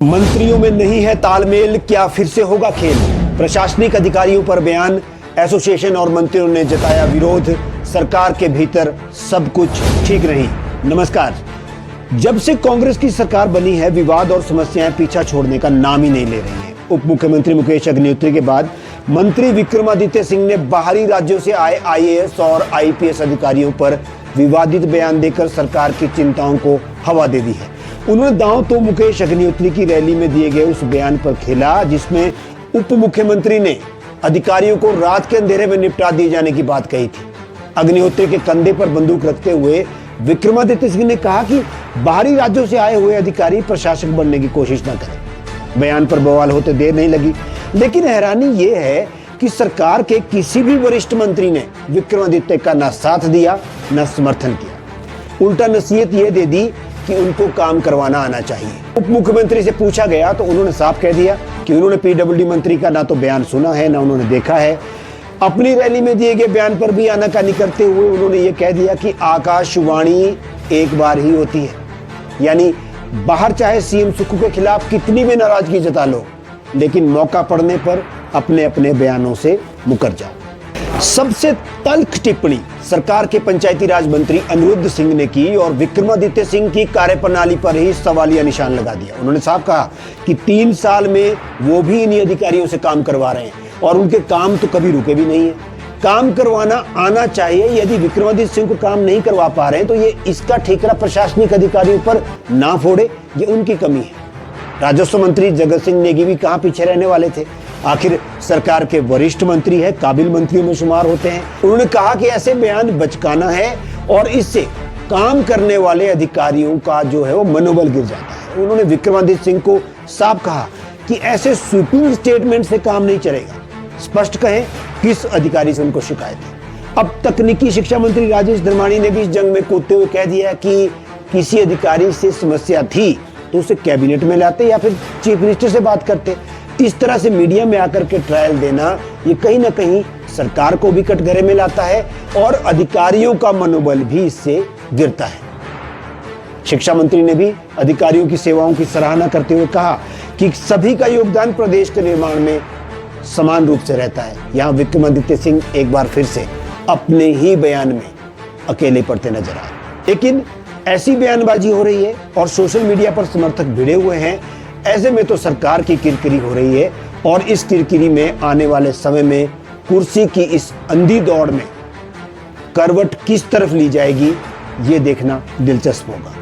मंत्रियों में नहीं है तालमेल, क्या फिर से होगा खेल? प्रशासनिक अधिकारियों पर बयान, एसोसिएशन और मंत्रियों ने जताया विरोध। सरकार के भीतर सब कुछ ठीक नहीं। नमस्कार। जब से कांग्रेस की सरकार बनी है, विवाद और समस्याएं पीछा छोड़ने का नाम ही नहीं ले रही हैं। उप मुख्यमंत्री मुकेश अग्निहोत्री के बाद मंत्री विक्रमादित्य सिंह ने बाहरी राज्यों से आए आईएएस और आईपीएस अधिकारियों पर विवादित बयान देकर सरकार की चिंताओं को हवा दे दी है। उन्होंने दांव तो मुकेश अग्निहोत्री की रैली में दिए गए उस बयान पर खेला जिसमें उप मुख्यमंत्री ने अधिकारियों को रात के अंधेरे में निपटा दिए जाने की बात कही थी। अग्निहोत्री के कंधे पर बंदूक रखते हुए विक्रमादित्य सिंह ने कहा कि बाहरी राज्यों से आए हुए अधिकारी प्रशासक बनने की कोशिश न करें। बयान पर बवाल होते देर नहीं लगी, लेकिन हैरानी यह है कि सरकार के किसी भी वरिष्ठ मंत्री ने विक्रमादित्य का न साथ दिया न समर्थन किया। उल्टा नसीहत यह दे दी कि उनको काम करवाना आना चाहिए। उप मुख्यमंत्री से पूछा गया तो उन्होंने साफ कह दिया कि उन्होंने पीडब्ल्यूडी मंत्री का ना तो बयान सुना है ना उन्होंने देखा है। अपनी रैली में दिए गए बयान पर भी आनाकानी करते हुए उन्होंने ये कह दिया कि आकाशवाणी एक बार ही होती है, यानी बाहर चाहे सीएम सुक्खू के खिलाफ कितनी भी नाराजगी जता लो, लेकिन मौका पड़ने पर अपने अपने बयानों से मुकर जाओ। सबसे तल्ख टिप्पणी सरकार के पंचायती राज मंत्री अनिरुद्ध सिंह ने की और विक्रमादित्य सिंह की कार्यप्रणाली पर ही सवालिया निशान लगा दिया। उन्होंने साफ कहा कि 3 साल में वो भी इन्हीं अधिकारियों से काम करवा रहे हैं और उनके काम तो कभी रुके भी नहीं है। काम करवाना आना चाहिए। यदि विक्रमादित्य सिंह को काम नहीं करवा पा रहे हैं तो ये इसका ठेकरा प्रशासनिक अधिकारियों पर ना फोड़े, ये उनकी कमी है। राजस्व मंत्री जगत सिंह नेगी भी कहां पीछे रहने वाले थे। आखिर सरकार के वरिष्ठ मंत्री है, काबिल मंत्रियों में शुमार होते हैं। उन्होंने कहा कि ऐसे बयान बचकाना है और इससे काम करने वाले अधिकारियों का जो है वो मनोबल गिर जाता है। उन्होंने विक्रमादित्य सिंह को साफ कहा कि ऐसे स्वीपिंग स्टेटमेंट से काम नहीं चलेगा। स्पष्ट कहें किस अधिकारी से उनको शिकायत है। अब तकनीकी शिक्षा मंत्री राजेश धर्माणी ने भी इस जंग में कूदते हुए कह दिया कि किसी अधिकारी से समस्या थी तो उसे कैबिनेट में लाते या फिर चीफ मिनिस्टर से बात करते। इस तरह से मीडिया में आकर के ट्रायल देना ये कहीं ना कहीं सरकार को भी कटघरे में लाता है और अधिकारियों का मनोबल भी इससे गिरता है। शिक्षा मंत्री ने भी अधिकारियों की सेवाओं की सराहना करते हुए कहा कि सभी का योगदान प्रदेश के निर्माण में समान रूप से रहता है। यहाँ विक्रमादित्य सिंह एक बार फिर से अपने ही बयान में अकेले पड़ते नजर आए। लेकिन ऐसी बयानबाजी हो रही है और सोशल मीडिया पर समर्थक भिड़े हुए हैं। ऐसे में तो सरकार की किरकिरी हो रही है और इस किरकिरी में आने वाले समय में कुर्सी की इस अंधी दौड़ में करवट किस तरफ ली जाएगी, ये देखना दिलचस्प होगा।